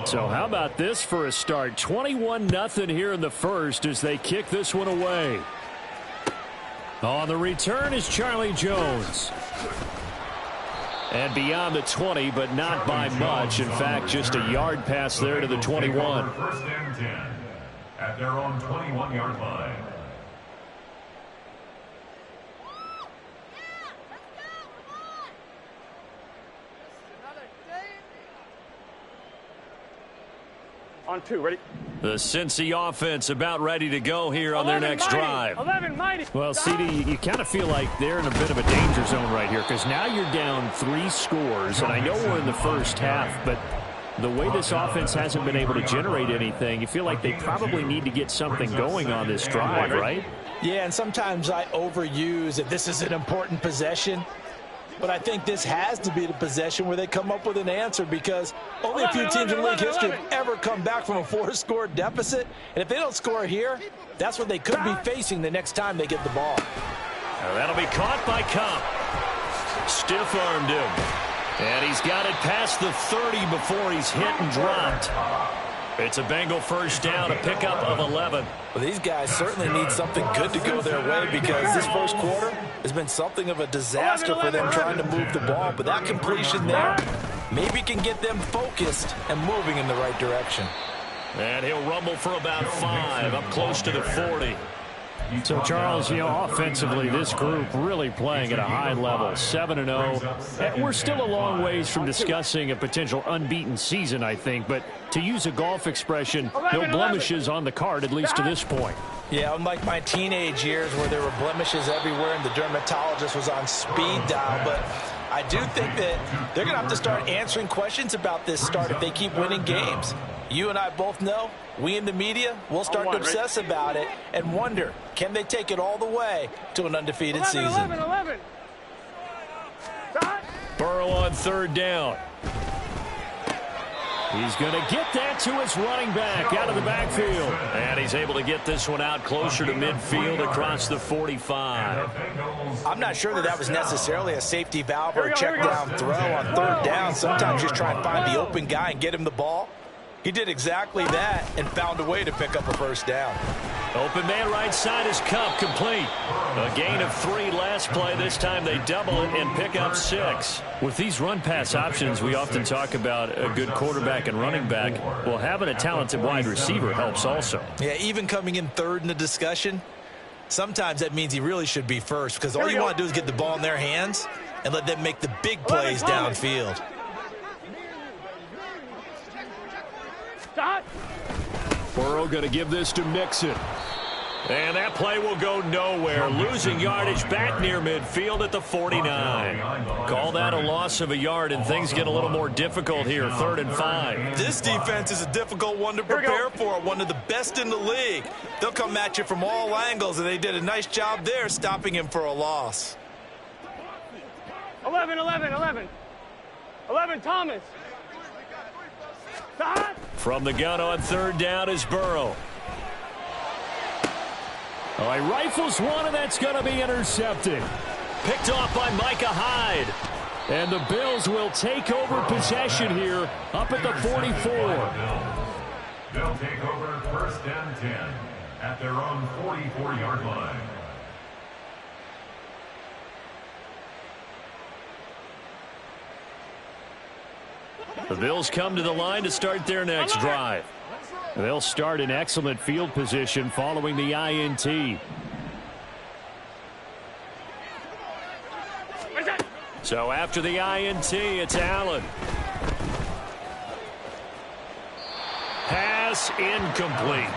So how about this for a start? 21-0 here in the first as they kick this one away. On the return is Charlie Jones. And beyond the 20, but not by much. In fact, just a yard pass there to the 21. First and 10 at their own 21-yard line. On 2, ready? The Cincy offense about ready to go here on their next drive. 11, mighty. Well, CD, you kind of feel like they're in a bit of a danger zone right here because now you're down 3 scores, and I know we're in the first half, but the way this offense hasn't been able to generate anything, you feel like they probably need to get something going on this drive, right? Yeah, and sometimes I overuse that this is an important possession. But I think this has to be the possession where they come up with an answer because only a few teams in league history have ever come back from a 4-score deficit. And if they don't score here, that's what they could be facing the next time they get the ball. Now that'll be caught by Cup. Stiff-armed him. And he's got it past the 30 before he's hit and dropped. It's a Bengal first down, a pickup of 11. Well, these guys certainly need something good to go their way because this first quarter has been something of a disaster for them trying to move the ball. But that completion there maybe can get them focused and moving in the right direction. And he'll rumble for about 5, up close to the 40. So, Charles, you know, offensively, this group really playing at a high level, 7-0. And we're still a long ways from discussing a potential unbeaten season, I think. But to use a golf expression, no blemishes on the card, at least to this point. Yeah, unlike my teenage years where there were blemishes everywhere and the dermatologist was on speed dial. But I do think that they're going to have to start answering questions about this start if they keep winning games. You and I both know, we in the media, we'll start to obsess about it and wonder, can they take it all the way to an undefeated season? 11. Burrow on third down. He's going to get that to his running back out of the backfield. And he's able to get this one out closer to midfield across the 45. I'm not sure that was necessarily a safety valve or a check down throw on third down. Sometimes just try and find the open guy and get him the ball. He did exactly that and found a way to pick up a first down. Open man right side is Cup, complete. A gain of 3 last play. This time they double it and pick up 6. With these run-pass options, we often talk about a good quarterback and running back. Well, having a talented wide receiver helps also. Yeah, even coming in third in the discussion, sometimes that means he really should be first because all you want to do is get the ball in their hands and let them make the big plays downfield. Burrow going to give this to Mixon. And that play will go nowhere. Losing yardage back near midfield at the 49. Call that a loss of a yard, and things get a little more difficult here, 3rd and 5. This defense is a difficult one to prepare for, one of the best in the league. They'll come at you from all angles, and they did a nice job there stopping him for a loss. 11, Thomas. From the gun on third down is Burrow. Oh, he rifles one, and that's going to be intercepted. Picked off by Micah Hyde. And the Bills will take over possession here up at the 44. They'll take over 1st and 10 at their own 44-yard line. The Bills come to the line to start their next drive. They'll start in excellent field position following the INT. So after the INT, it's Allen. Pass incomplete.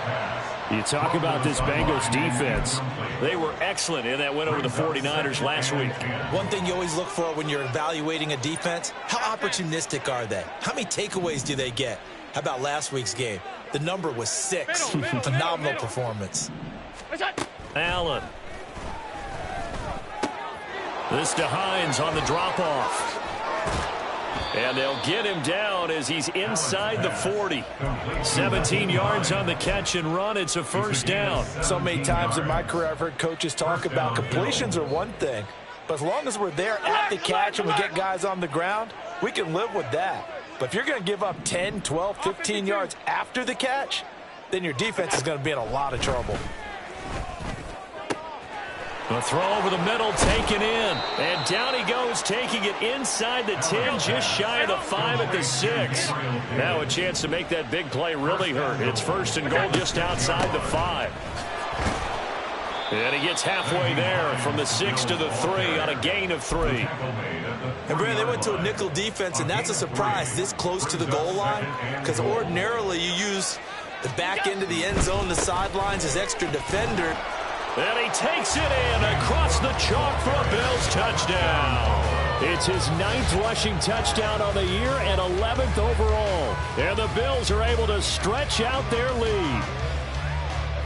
You talk about this Bengals defense. They were excellent in that win over the 49ers last week. One thing you always look for when you're evaluating a defense, how opportunistic are they? How many takeaways do they get? How about last week's game? The number was 6. Phenomenal performance. Allen. This to Hines on the drop-off. And they'll get him down as he's inside the 40. 17 yards on the catch and run. It's a first down. So many times in my career I've heard coaches talk about completions are one thing. But as long as we're there at the catch and we get guys on the ground, we can live with that. But if you're going to give up 10, 12, 15 yards after the catch, then your defense is going to be in a lot of trouble. The throw over the middle, taken in. And down he goes, taking it inside the 10, just shy of the 5 at the 6. Now a chance to make that big play really hurt. It's 1st and goal just outside the 5. And he gets halfway there from the 6 to the 3 on a gain of 3. And Brandon, they went to a nickel defense, and that's a surprise this close to the goal line, because ordinarily you use the back end of the end zone, the sidelines as extra defender. And he takes it in across the chalk for a Bills touchdown. It's his 9th rushing touchdown on the year and 11th overall. And the Bills are able to stretch out their lead.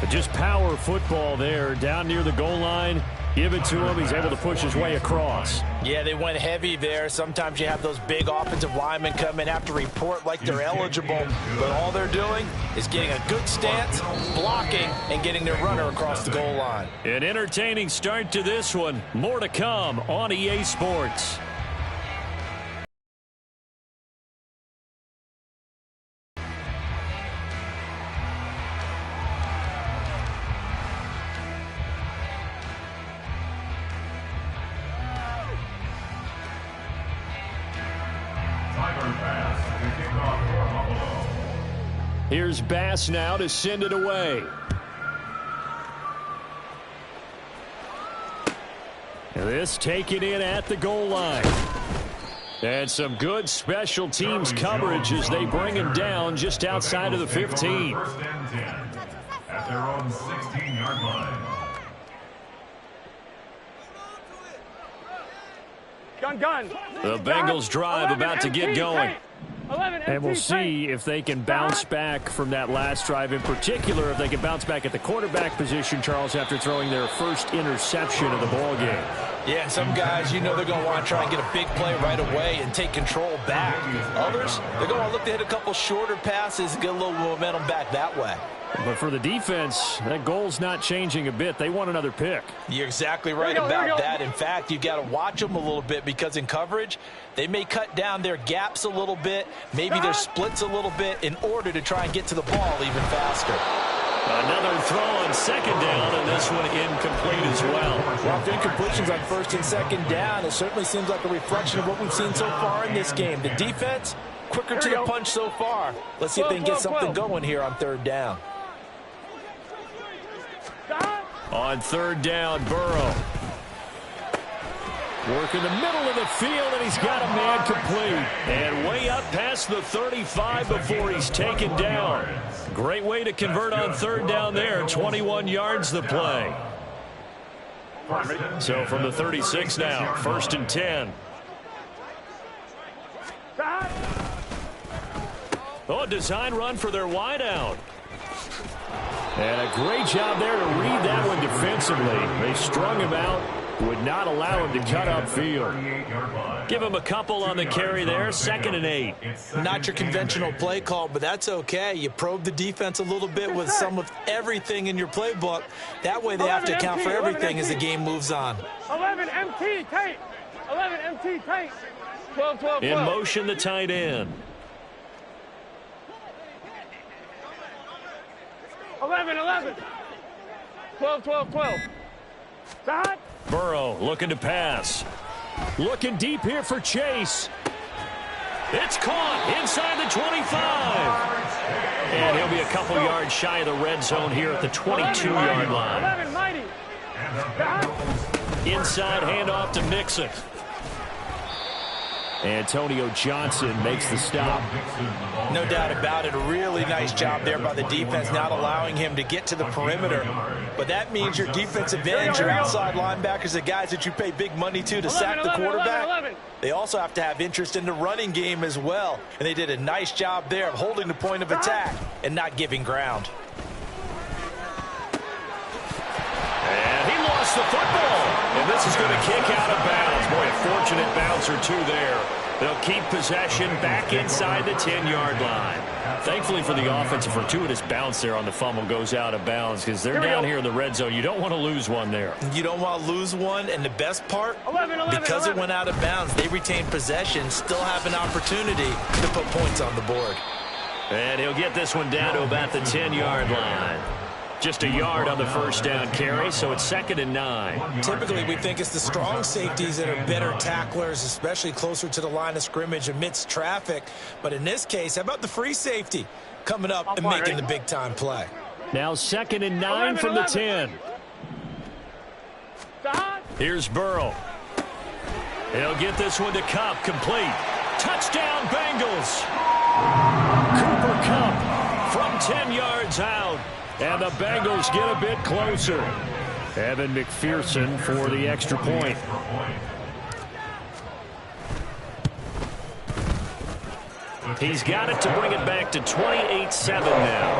But just power football there down near the goal line. Give it to him. He's able to push his way across. Yeah, they went heavy there. Sometimes you have those big offensive linemen come in, have to report like they're eligible. But all they're doing is getting a good stance, blocking, and getting their runner across the goal line. An entertaining start to this one. More to come on EA Sports. Here's Bass now to send it away. And this taken in at the goal line. And some good special teams coverage as they bring him down just outside of the 15. 1st and 10 at their own 16-yard line. Gun. The Bengals drive about to get going. And we'll see if they can bounce back from that last drive. In particular, if they can bounce back at the quarterback position, Charles, after throwing their first interception of the ball game. Yeah, and some guys, you know they're going to want to try and get a big play right away and take control back. Others, they're going to want to look to hit a couple shorter passes and get a little momentum back that way. But for the defense, that goal's not changing a bit. They want another pick. You're exactly right about that. In fact, you've got to watch them a little bit because in coverage, they may cut down their gaps a little bit, maybe their splits a little bit in order to try and get to the ball even faster. Another throw on 2nd down, and this one incomplete as well. Well, incompletions on 1st and 2nd down, it certainly seems like a reflection of what we've seen so far in this game. The defense, quicker to the punch so far. Let's see if they can get something going here on 3rd down. On 3rd down, Burrow. Work in the middle of the field, and he's got a man complete. And way up past the 35 before he's taken down. Great way to convert on 3rd down there. 21 yards the play. So from the 36 now, 1st and 10. Oh, design run for their wideout. And a great job there to read that one defensively. They strung him out, would not allow him to cut upfield. Give him a couple on the carry there, 2nd and 8. Not your conventional play call, but that's okay. You probe the defense a little bit with some of everything in your playbook. That way they have to account for everything as the game moves on. 11 MT tight. 11 MT tight. 12. In motion, the tight end. 11. 12. Stop. Burrow looking to pass. Looking deep here for Chase. It's caught inside the 25. And he'll be a couple yards shy of the red zone here at the 22-yard line. 11 mighty. Inside handoff to Mixon. Antonio Johnson makes the stop. No doubt about it. A really nice job there by the defense, not allowing him to get to the perimeter. But that means your defensive ends, your outside linebackers, the guys that you pay big money to sack the quarterback, they also have to have interest in the running game as well. And they did a nice job there of holding the point of attack and not giving ground. And he lost the football. And this is going to kick out of bounds. Boy, a fortunate bounce or two there. They'll keep possession back inside the 10-yard line. Thankfully for the offense, a fortuitous bounce there on the fumble goes out of bounds because they're down here in the red zone. You don't want to lose one there. You don't want to lose one, and the best part, because it went out of bounds, they retained possession, still have an opportunity to put points on the board. And he'll get this one down to about the 10-yard line. Just a yard on the first down carry, so it's 2nd and 9. Typically, we think it's the strong safeties that are better tacklers, especially closer to the line of scrimmage amidst traffic. But in this case, how about the free safety coming up and making the big-time play? Now 2nd and 9 from the 10. Here's Burrow. He'll get this one to Kupp, complete. Touchdown, Bengals. Cooper Kupp from 10 yards out. And the Bengals get a bit closer. Evan McPherson for the extra point. He's got it to bring it back to 28-7 now.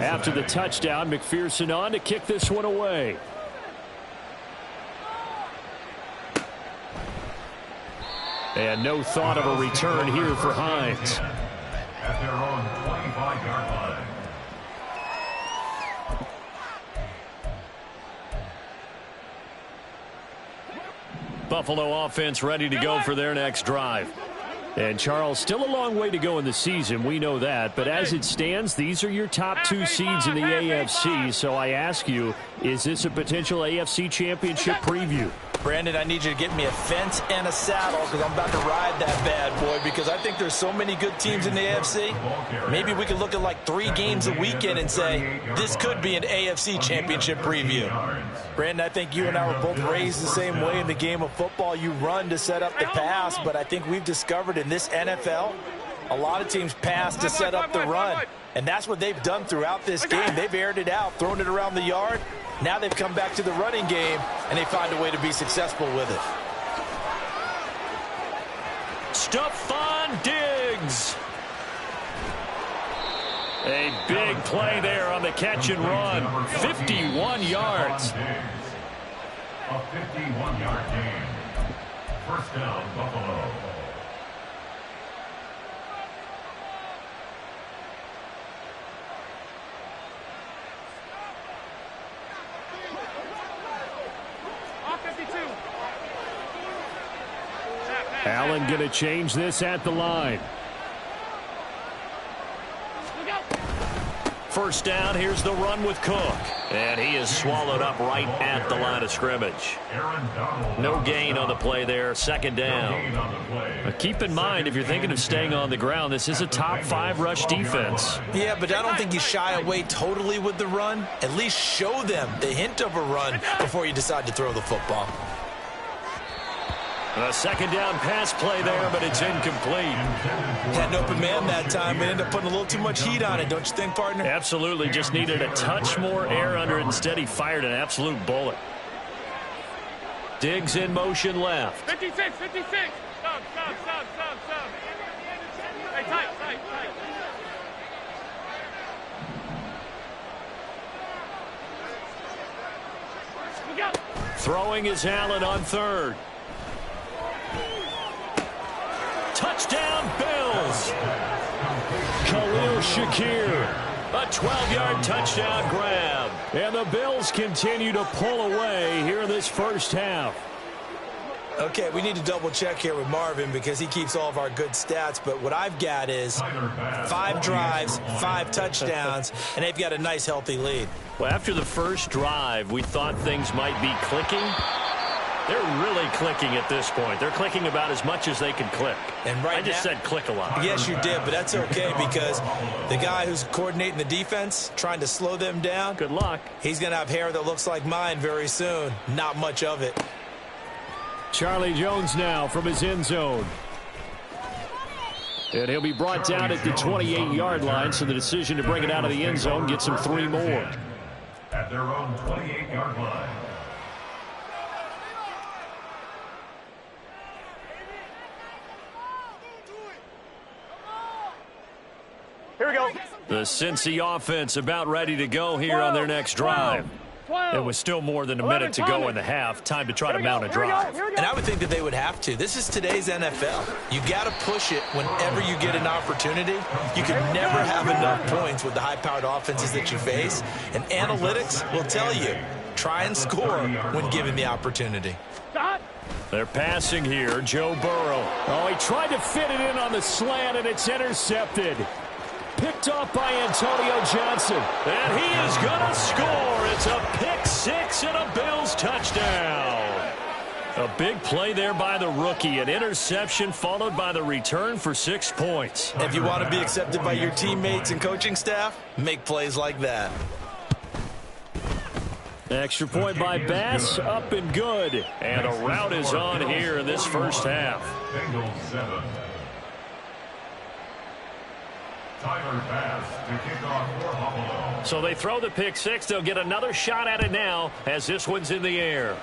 After the touchdown, McPherson on to kick this one away. And no thought of a return here for Hines. At their own 25-yard line. Buffalo offense ready to go for their next drive. And Charles, still a long way to go in the season, we know that. But as it stands, these are your top 2 seeds in the AFC. So I ask you, is this a potential AFC championship preview? Brandon, I need you to get me a fence and a saddle because I'm about to ride that bad boy because I think there's so many good teams in the AFC. Maybe we could look at like 3 games a weekend and say this could be an AFC championship preview. Brandon, I think you and I were both raised the same way in the game of football. You run to set up the pass, but I think we've discovered in this NFL, a lot of teams pass to set up the run. And that's what they've done throughout this game. They've aired it out, thrown it around the yard. Now they've come back to the running game, and they find a way to be successful with it. Stephon Diggs. A big play there on the catch and run. 51 yards. A 51-yard gain. First down, Buffalo. Allen going to change this at the line. First down, here's the run with Cook. And he is swallowed up right at the line of scrimmage. No gain on the play there, 2nd down. But keep in mind, if you're thinking of staying on the ground, this is a top 5 rush defense. Yeah, but I don't think you shy away totally with the run. At least show them the hint of a run before you decide to throw the football. A 2nd down pass play there, but it's incomplete. Had an open man that time, but ended up putting a little too much heat on it, don't you think, partner? Absolutely, just needed a touch more air under it. Instead, he fired an absolute bullet. Diggs in motion left. 56, 56. Stop. Hey, tight. Throwing is Allen on 3rd. Touchdown, Bills. Khalil Shakir. A 12-yard touchdown grab. And the Bills continue to pull away here in this first half. Okay, we need to double check here with Marvin because he keeps all of our good stats. But what I've got is 5 drives, 5 touchdowns, and they've got a nice, healthy lead. Well, after the first drive, we thought things might be clicking. They're really clicking at this point. They're clicking about as much as they can click. And right I just said click a lot. Yes, you did, but that's okay because the guy who's coordinating the defense, trying to slow them down. Good luck. He's going to have hair that looks like mine very soon. Not much of it. Charlie Jones now from his end zone. And he'll be brought down at the 28-yard line, so the decision to bring it out of the end zone gets him 3 more. At their own 28-yard line. Here we go. The Cincy offense about ready to go here on their next drive. It was still more than a minute to go in the half. Time to try to mount a drive. And I would think that they would have to. This is today's NFL. You got to push it whenever you get an opportunity. You can never have enough points with the high-powered offenses that you face. And analytics will tell you, try and score when given the opportunity. They're passing here. Joe Burrow. Oh, he tried to fit it in on the slant, and it's intercepted. Picked off by Antonio Johnson. And he is going to score. It's a pick six and a Bills touchdown. A big play there by the rookie. An interception followed by the return for 6 points. If you want to be accepted by your teammates and coaching staff, make plays like that. Extra point by Bass, up and good. And a rout is on here in this first half. Bengals 7. Tyler Bass to kick off for Buffalo. So they throw the pick six. They'll get another shot at it now as this one's in the air.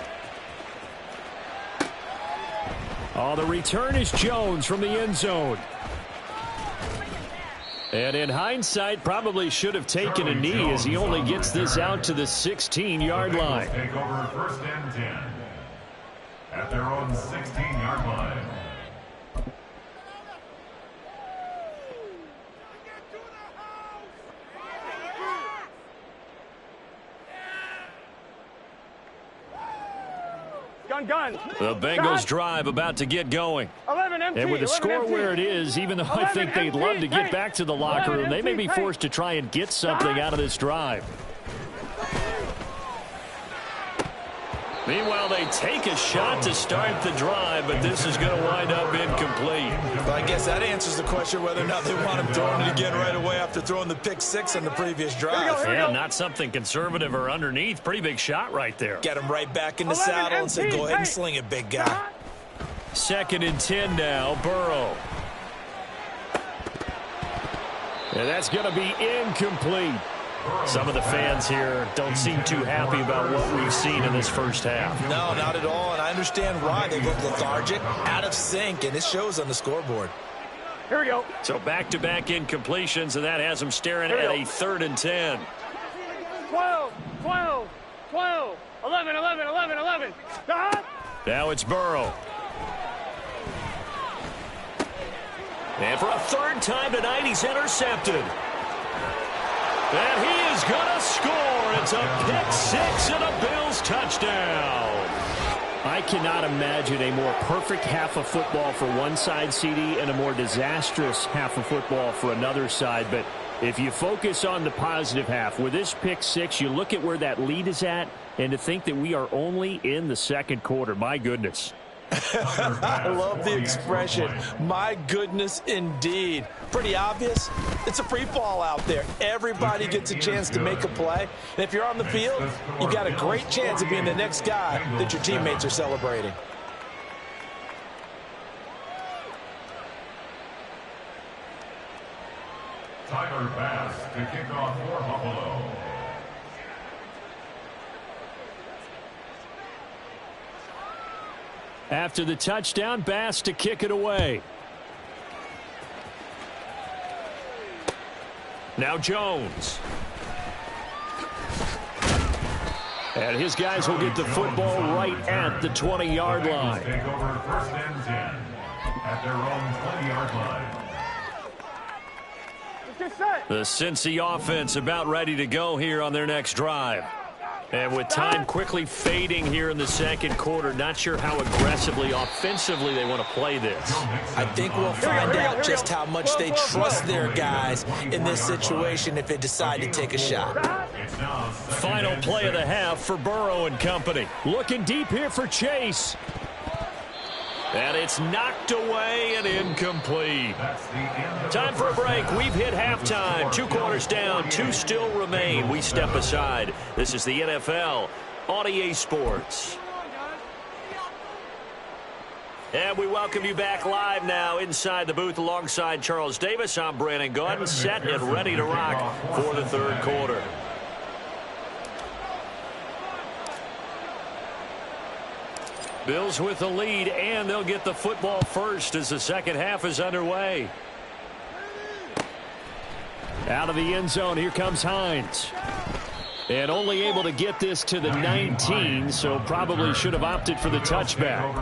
Oh, the return is Jones from the end zone. And in hindsight, probably should have taken a knee as he only gets this out to the 16-yard line. Take over first and 10 at their own 16-yard line. Gun. The Bengals drive about to get going. 11 MT, And with the score MT. where it is, even though I think they'd love to get back to the locker room, they may be forced to try and get something out of this drive. Meanwhile, they take a shot to start the drive, but this is going to wind up incomplete. Well, I guess that answers the question whether or not they want him throwing it again right away after throwing the pick six on the previous drive. Yeah, not something conservative or underneath. Pretty big shot right there. Get him right back in the saddle and say, go ahead and sling it, big guy. 2nd and 10 now, Burrow. And that's going to be incomplete. Some of the fans here don't seem too happy about what we've seen in this first half. No, not at all, and I understand why. They look lethargic, out of sync, and it shows on the scoreboard. Here we go. So back-to-back incompletions, and that has them staring at a 3rd and 10. 12. 11. Now it's Burrow. And for a 3rd time tonight, he's intercepted. And he is going to score. It's a pick six and a Bills touchdown. I cannot imagine a more perfect half of football for one side, CD, and a more disastrous half of football for another side. But if you focus on the positive half, with this pick six, you look at where that lead is at, and to think that we are only in the 2nd quarter. My goodness. I love the expression. My goodness, indeed. Pretty obvious. It's a free fall out there. Everybody gets a chance to make a play. And if you're on the field, you've got a great chance of being the next guy that your teammates are celebrating. Tyler Bass to kick off for Buffalo. After the touchdown, Bass to kick it away. Now Jones. And his guys will get the football right at the 20-yard line. Take over first and 10 at their own 20-yard line. The Cincy offense about ready to go here on their next drive. And with time quickly fading here in the 2nd quarter, not sure how aggressively, offensively they want to play this. I think we'll find out just how much they trust their guys in this situation if they decide to take a shot. Final play of the half for Burrow and company. Looking deep here for Chase. And it's knocked away and incomplete. Time for a break. We've hit halftime. 2 quarters down, 2 still remain. We step aside. This is the NFL on EA Sports. And we welcome you back live now inside the booth alongside Charles Davis. I'm Brandon Gaudin, set and ready to rock for the 3rd quarter. Bills with the lead, and they'll get the football first as the 2nd half is underway. Out of the end zone, here comes Hines. And only able to get this to the 19, so probably should have opted for the touchback.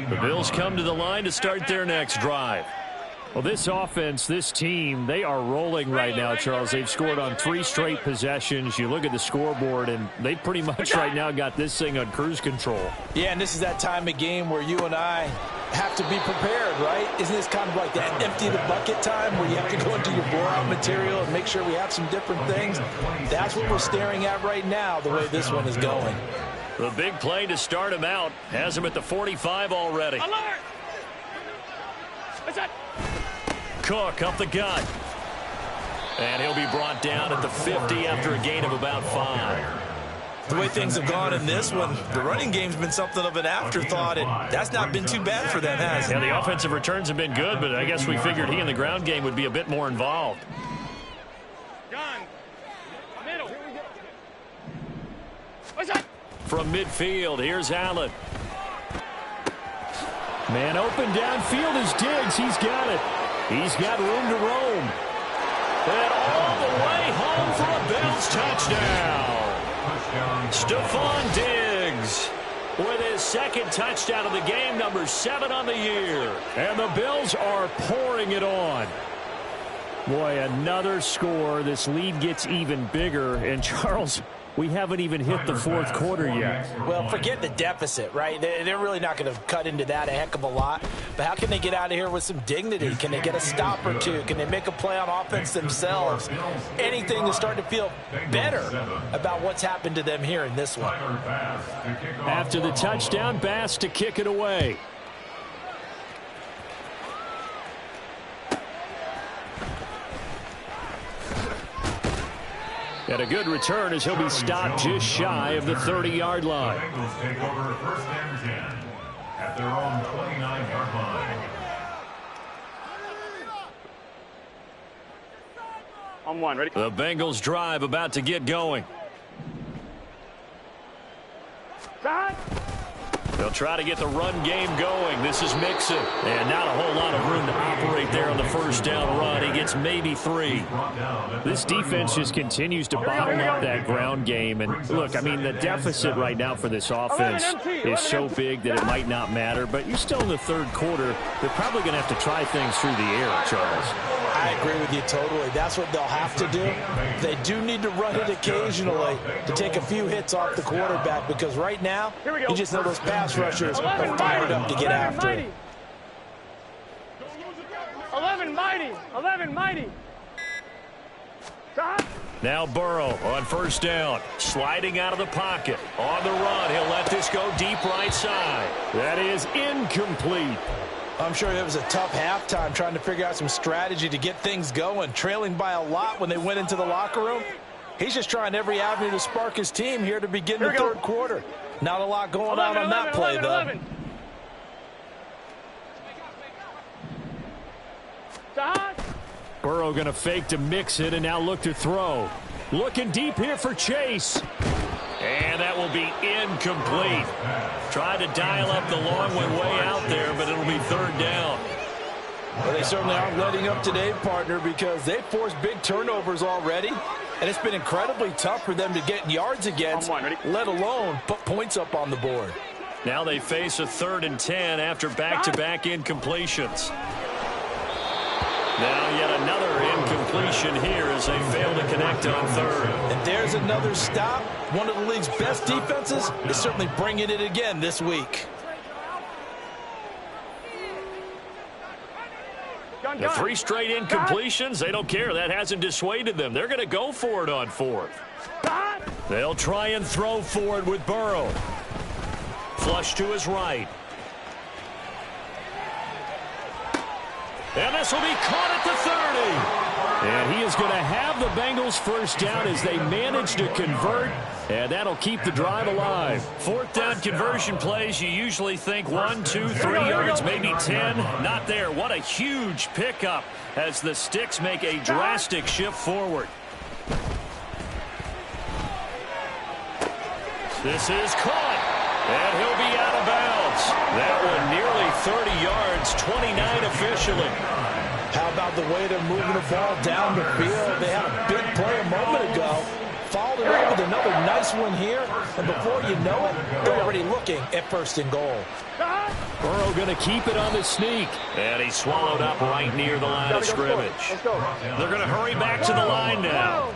The Bills come to the line to start their next drive. Well, this offense, this team, they are rolling right now, Charles. They've scored on 3 straight possessions. You look at the scoreboard, and they pretty much right now got this thing on cruise control. Yeah, and this is that time of game where you and I have to be prepared, right? Isn't this kind of like that empty the bucket time where you have to go into your blowout material and make sure we have some different things? That's what we're staring at right now, the way this one is going. The big play to start him out has him at the 45 already. Alert! What's that? Cook up the gut. And he'll be brought down at the 50 after a gain of about 5. The way things have gone in this one, the running game's been something of an afterthought, and that's not been too bad for them, has it? Yeah, the offensive returns have been good, but I guess we figured he in the ground game would be a bit more involved. Gun. Middle. What's that? From midfield, here's Allen. Man open downfield is Diggs. He's got it. He's got room to roam. And all the way home for a Bills touchdown. Stephon Diggs with his second touchdown of the game, number 7 on the year. And the Bills are pouring it on. Boy, another score. This lead gets even bigger. And, Charles, we haven't even hit the 4th quarter yet. Well, forget the deficit, right? They're really not going to cut into that a heck of a lot. But how can they get out of here with some dignity? Can they get a stop or two? Can they make a play on offense themselves? Anything to start to feel better about what's happened to them here in this one. After the touchdown, Bass to kick it away. And a good return as he'll be stopped just shy of the 30-yard line. Bengals take over 1st and 10 at their own 29-yard line. On 1, ready? The Bengals drive about to get going. Shot. They'll try to get the run game going. This is Mixon. And not a whole lot of room to operate there on the first down run. He gets maybe 3. This defense just continues to bottle up that ground game. And look, I mean, the deficit right now for this offense is so big that it might not matter. But you're still in the 3rd quarter. They're probably going to have to try things through the air, Charles. I agree with you totally. That's what they'll have to do. They do need to run it occasionally to take a few hits off the quarterback, because right now, you just know those pass rushers are fired up to get after it. 11 mighty. 11 mighty. Shot. Now Burrow on 1st down. Sliding out of the pocket. On the run, he'll let this go deep right side. That is incomplete. I'm sure it was a tough halftime trying to figure out some strategy to get things going. Trailing by a lot when they went into the locker room. He's just trying every avenue to spark his team here to begin the 3rd quarter. Not a lot going on that play, though. 11. Shot. Burrow going to fake to mix it and now look to throw. Looking deep here for Chase. And that will be incomplete. Tried to dial up the long one way out there, but it'll be 3rd down. Well, they certainly aren't letting up today, partner, because they've forced big turnovers already. And it's been incredibly tough for them to get yards against, let alone put points up on the board. Now they face a 3rd and 10 after back-to-back incompletions. Now yet another incompletion here as they fail to connect on 3rd. And there's another stop. One of the league's best defenses is certainly bringing it again this week. The 3 straight incompletions, they don't care. That hasn't dissuaded them. They're going to go for it on 4th. They'll try and throw for it with Burrow. Flush to his right. And this will be caught at the 30. And he is going to have the Bengals 1st down as they manage to convert. And that'll keep the drive alive. 4th down conversion plays, you usually think 1, 2, 3 yards, maybe 10. Not there. What a huge pickup as the Sticks make a drastic shift forward. This is caught. And he'll be out of bounds. That one nearly 30 yards, 29 officially. How about the way they're moving the ball down the field? They had a big play a moment ago. Followed it up with another nice one here. And before you know it, they're already looking at 1st and goal. Burrow going to keep it on the sneak. And he's swallowed up right near the line of scrimmage. They're going to hurry back to the line now.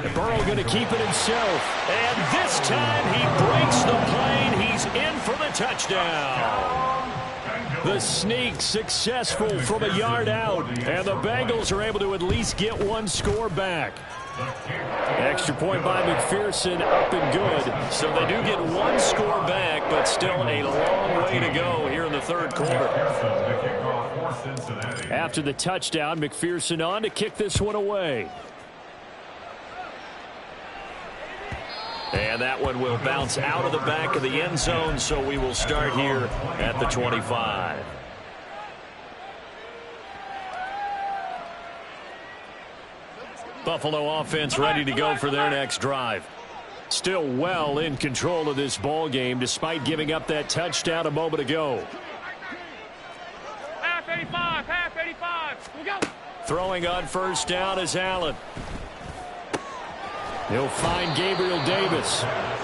And Burrow going to keep it himself. And this time he breaks the plane. He's in for the touchdown. The sneak successful from a yard out. And the Bengals are able to at least get one score back. Extra point by McPherson, up and good. So they do get one score back, but still a long way to go here in the 3rd quarter. After the touchdown, McPherson on to kick this one away. And that one will bounce out of the back of the end zone, so we will start here at the 25. Buffalo offense ready to go for their next drive. Still well in control of this ball game despite giving up that touchdown a moment ago. Half 85, half 85. Here we go. Throwing on 1st down is Allen. He'll find Gabriel Davis.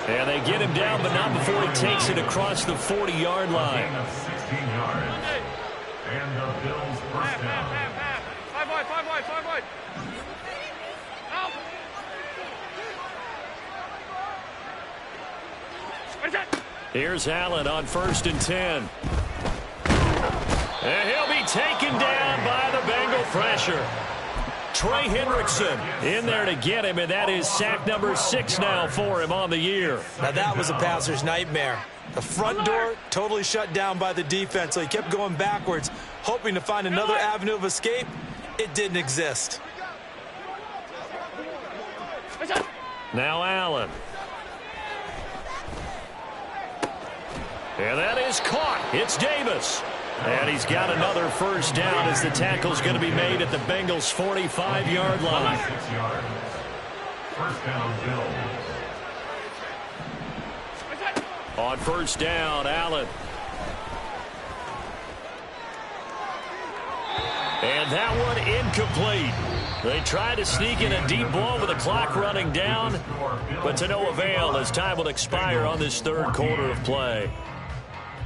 And they get him down, but not before he takes it across the 40-yard line. 16 yards. And the Bills first down. Half. 5 wide. Out. Here's Allen on 1st and 10. And he'll be taken down by the Bengal pressure. Trey Hendrickson in there to get him, and that is sack number 6 now for him on the year. Now that was a passer's nightmare. The front door totally shut down by the defense, so he kept going backwards, hoping to find another avenue of escape. It didn't exist. Now Allen. And that is caught. It's Davis. And he's got another 1st down as the tackle's going to be made at the Bengals' 45-yard line. 6 yards. First down, Bills. On 1st down, Allen. And that one incomplete. They try to sneak in a deep blow with the clock running down, but to no avail as time will expire on this 3rd quarter of play.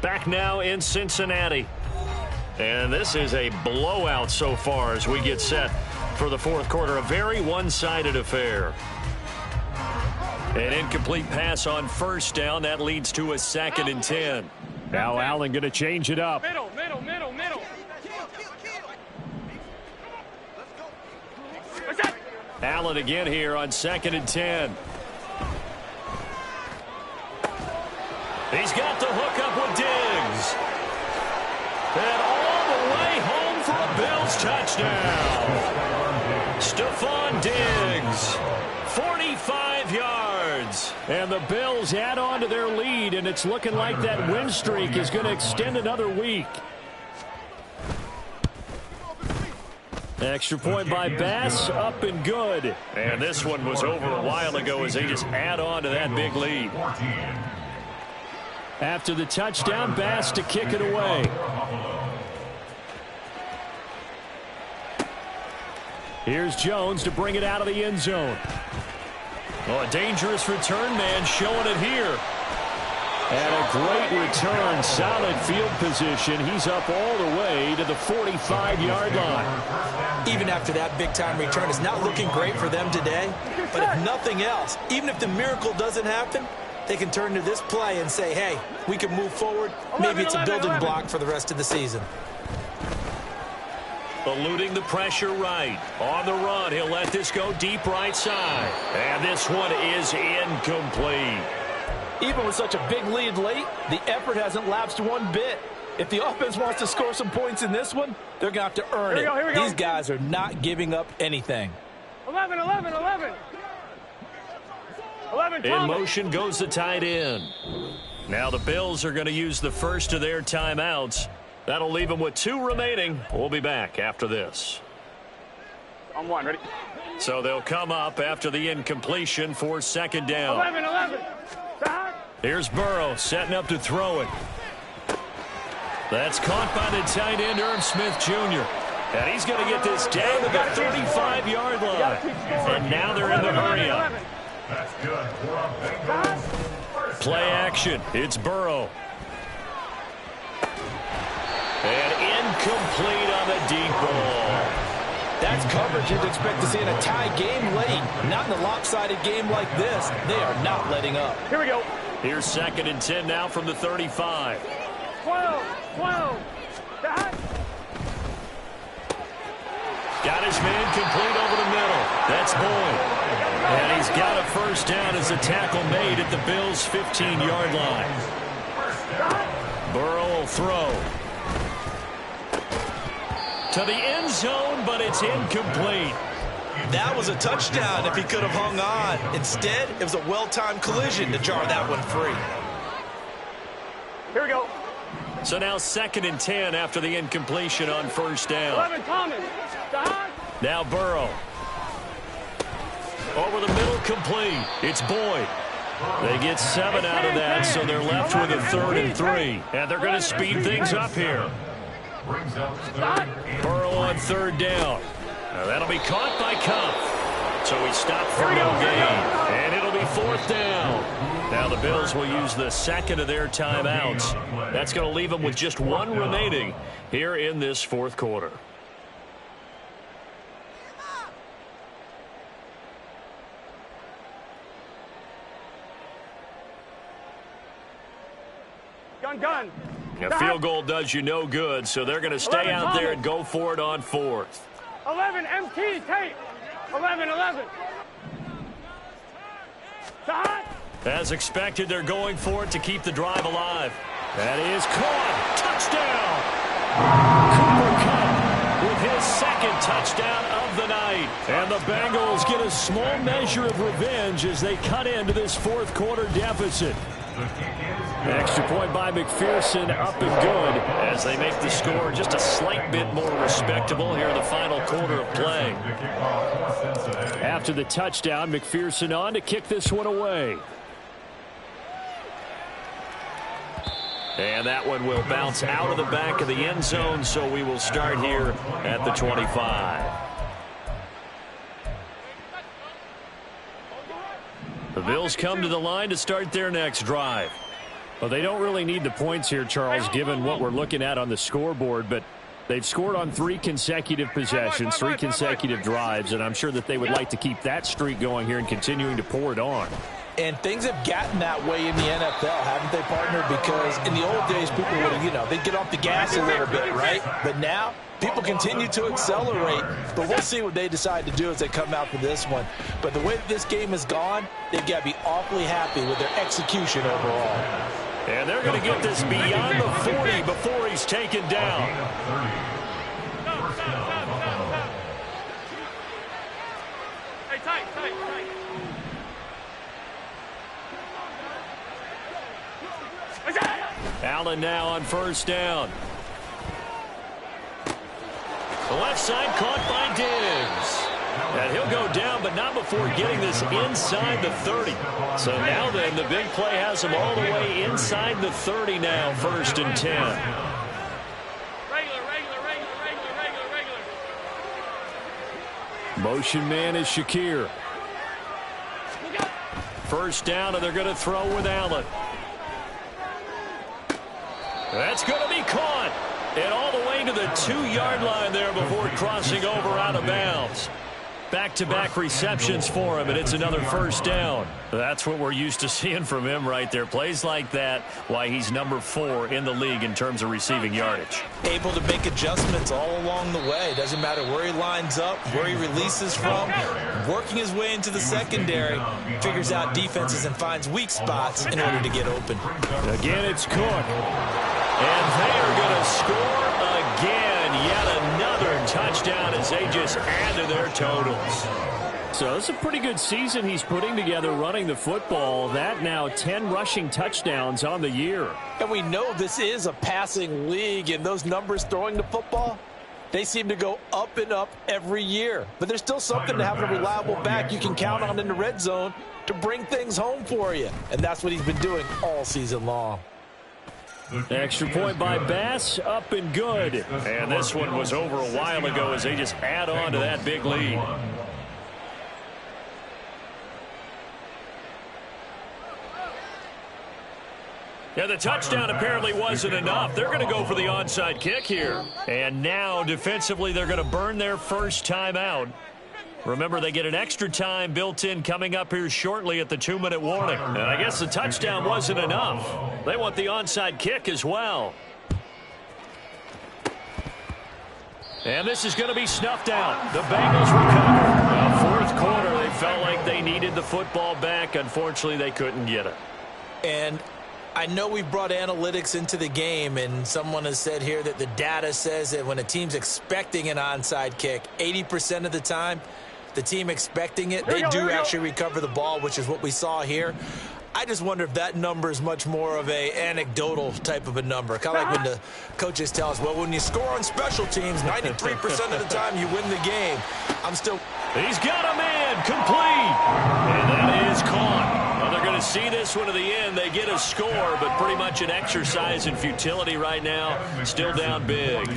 Back now in Cincinnati. And this is a blowout so far as we get set for the 4th quarter. A very one-sided affair. An incomplete pass on 1st down. That leads to a 2nd and 10. Now Allen going to change it up. Middle. Allen again here on 2nd and 10. He's got the hook up with Diggs. And all the way home for a Bills touchdown. Stephon Diggs, 45 yards. And the Bills add on to their lead, and it's looking like that win streak is going to extend another week. Extra point by Bass, up and good. And this one was over a while ago as they just add on to that big lead. After the touchdown, Bass to kick it away. Here's Jones to bring it out of the end zone. Oh, a dangerous return man showing it here. And a great return, solid field position. He's up all the way to the 45-yard line. Even after that big-time return, it's not looking great for them today. But if nothing else, even if the miracle doesn't happen, they can turn to this play and say, hey, we can move forward. Maybe it's a building block for the rest of the season. Eluding the pressure right. On the run, he'll let this go deep right side. And this one is incomplete. Even with such a big lead late, the effort hasn't lapsed one bit. If the offense wants to score some points in this one, they're going to have to earn it. These guys are not giving up anything. 11. In motion goes the tight end. Now the Bills are going to use the first of their timeouts. That'll leave them with 2 remaining. We'll be back after this. On 1, ready? So they'll come up after the incompletion for 2nd down. 11. Here's Burrow setting up to throw it. That's caught by the tight end, Irv Smith Jr. And he's going to get this down to the 35-yard line. And now they're in the hurry-up. That's good for a Bengals. Play action. It's Burrow. And incomplete on the deep ball. That's coverage you'd expect to see in a tie game late. Not in a lopsided game like this. They are not letting up. Here we go. Here's 2nd and 10 now from the 35. 12. That. Got his man complete over the middle. That's Boyd. And he's got a first down as a tackle made at the Bills' 15-yard line. Burrow will throw to the end zone, but it's incomplete. That was a touchdown if he could have hung on. Instead, it was a well-timed collision to jar that one free. Here we go. So now 2nd and 10 after the incompletion on first down. 11 Thomas. Now Burrow. Over the middle, complete. It's Boyd. They get 7 out of that, so they're left with a 3rd and 3. And they're going to speed things up here. Burrow on 3rd down. Now that'll be caught by Cup. So he stopped for no gain. And it'll be 4th down. Now the Bills will use the 2nd of their timeouts. That's going to leave them with just 1 remaining here in this 4th quarter. Gun. A field goal does you no good, so they're going to stay out there and go for it on 4th. 11 MT tape. 11. As expected, they're going for it to keep the drive alive. That is caught. Touchdown! Cooper Kupp with his 2nd touchdown of the night. And the Bengals get a small measure of revenge as they cut into this 4th quarter deficit. Extra point by McPherson, up and good as they make the score just a slight bit more respectable here in the final quarter of play. After the touchdown, McPherson on to kick this one away. And that one will bounce out of the back of the end zone, so we will start here at the 25. The Bills come to the line to start their next drive. Well, they don't really need the points here, Charles, given what we're looking at on the scoreboard, but they've scored on 3 consecutive possessions, 3 consecutive drives, and I'm sure that they would like to keep that streak going here and continuing to pour it on. And things have gotten that way in the NFL, haven't they, partner? Because in the old days, people would, they'd get off the gas a little bit, right? But now, people continue to accelerate, but we'll see what they decide to do as they come out for this one. But the way that this game has gone, they've got to be awfully happy with their execution overall. And they're going to get this beyond the 40 before he's taken down. Hey, tight. Allen now on first down. The left side caught by Diggs. And he'll go down, but not before getting this inside the 30. So now then, the big play has him all the way inside the 30 now, 1st and 10. Regular. Motion man is Shakir. First down, and they're going to throw with Allen. That's going to be caught. And all the way to the 2-yard line there before crossing over out of bounds. Back-to-back receptions for him, and it's another first down. That's what we're used to seeing from him right there. Plays like that, why he's number 4 in the league in terms of receiving yardage. Able to make adjustments all along the way. Doesn't matter where he lines up, where he releases from. Working his way into the secondary, figures out defenses and finds weak spots in order to get open. Again, it's Cook. And they are going to score again. Yet another touchdown as they just add to their totals. So it's a pretty good season he's putting together running the football. That now 10 rushing touchdowns on the year. And we know this is a passing league, and those numbers throwing the football, they seem to go up and up every year. But there's still something to having a reliable back you can count on in the red zone to bring things home for you. And that's what he's been doing all season long. Extra point by Bass, up and good. And this one was over a while ago as they just add on to that big lead. Yeah, the touchdown apparently wasn't enough. They're going to go for the onside kick here. And now, defensively, they're going to burn their first time out. Remember, they get an extra time built in coming up here shortly at the 2-minute warning. And I guess the touchdown wasn't enough. They want the onside kick as well. And this is going to be snuffed out. The Bengals recover. Well, fourth quarter, they felt like they needed the football back. Unfortunately, they couldn't get it. And I know we brought analytics into the game, and someone has said here that the data says that when a team's expecting an onside kick, 80% of the time, the team expecting it, they do actually recover the ball, which is what we saw here. I just wonder if that number is much more of a anecdotal type of a number. Kind of like when the coaches tell us, well, when you score on special teams, 93% of the time you win the game. He's got a man, complete. And that is caught. Well, they're going to see this one to the end. They get a score, but pretty much an exercise in futility right now. Still down big.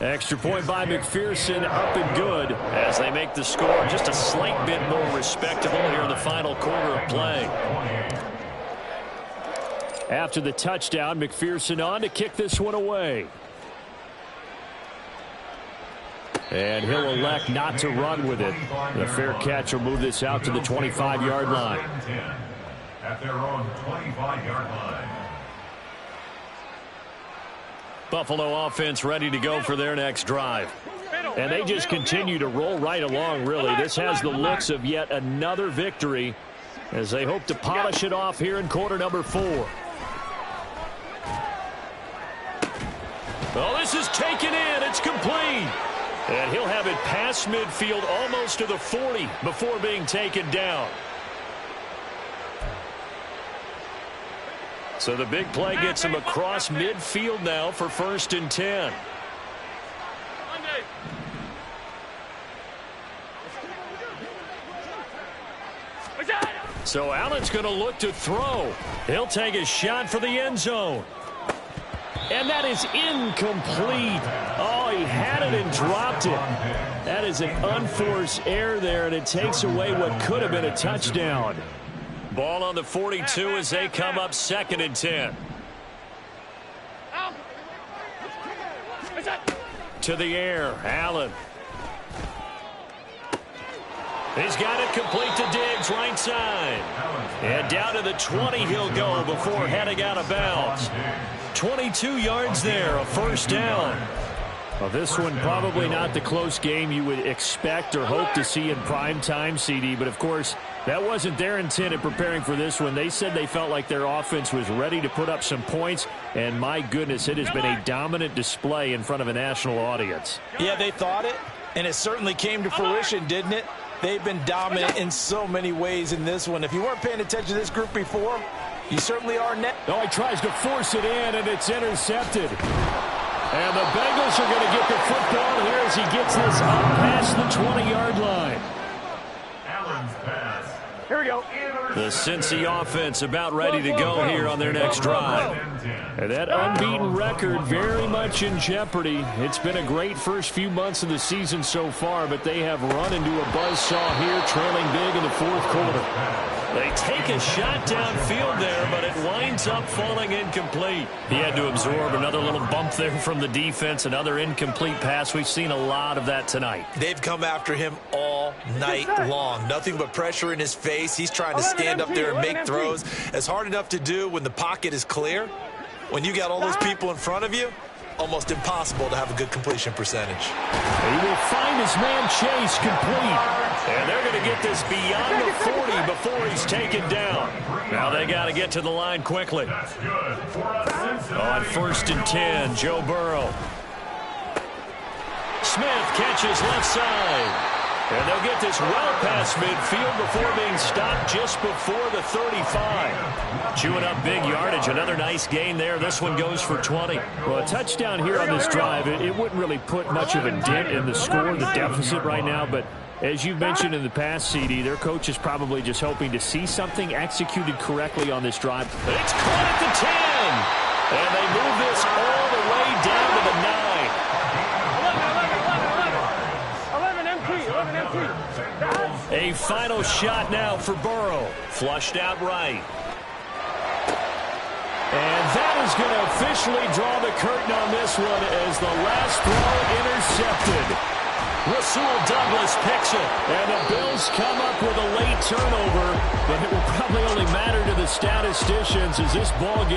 Extra point by McPherson, up and good as they make the score just a slight bit more respectable here in the final quarter of play. After the touchdown, McPherson on to kick this one away. And he'll elect not to run with it. The fair catch will move this out to the 25-yard line. At their own 25-yard line. Buffalo offense ready to go for their next drive. And they just continue to roll right along, really. This has the looks of yet another victory as they hope to polish it off here in quarter number 4. Well, this is taken in. It's complete. And he'll have it past midfield almost to the 40 before being taken down. So the big play gets him across midfield now for 1st and 10. So Allen's going to look to throw. He'll take a shot for the end zone. And that is incomplete. Oh, he had it and dropped it. That is an unforced error there, and it takes away what could have been a touchdown. Ball on the 42 as they come up 2nd and 10. To the air, Allen. He's got it complete to Diggs, right side. And down to the 20 he'll go before heading out of bounds. 22 yards there, a 1st down. Well, this one probably not the close game you would expect or hope to see in prime time, CD. But, of course, that wasn't their intent in preparing for this one. They said they felt like their offense was ready to put up some points. And, my goodness, it has been a dominant display in front of a national audience. Yeah, they thought it, and it certainly came to fruition, didn't it? They've been dominant in so many ways in this one. If you weren't paying attention to this group before, you certainly are now. Oh, he tries to force it in, and it's intercepted. And the Bengals are going to get the football here as he gets this up past the 20-yard line. Allen's pass. Here we go. The Cincy offense about ready to go here on their next drive. And that unbeaten record very much in jeopardy. It's been a great first few months of the season so far, but they have run into a buzzsaw here, trailing big in the 4th quarter. They take a shot downfield there, but it winds up falling incomplete. He had to absorb another little bump there from the defense, another incomplete pass. We've seen a lot of that tonight. They've come after him all night long. Nothing but pressure in his face. He's trying to stand up there and make throws. It's hard enough to do when the pocket is clear. When you got all those people in front of you, almost impossible to have a good completion percentage. He will find his man Chase complete. And they're going to get this beyond the 40 before he's taken down. Now they got to get to the line quickly. On 1st and 10, Joe Burrow. Smith catches left side. And they'll get this well past midfield before being stopped just before the 35. Chewing up big yardage. Another nice gain there. This one goes for 20. Well, a touchdown here on this drive, it wouldn't really put much of a dent in the score, the deficit right now, but As you've mentioned in the past, CD, their coach is probably just hoping to see something executed correctly on this drive. It's caught at the 10. And they move this all the way down to the 9. 11 MT. A final shot now for Burrow. Flushed out right. And that is going to officially draw the curtain on this one as the last throw intercepted. Rasul Douglas picks it. And the Bills come up with a late turnover, but it will probably only matter to the statisticians as this ball game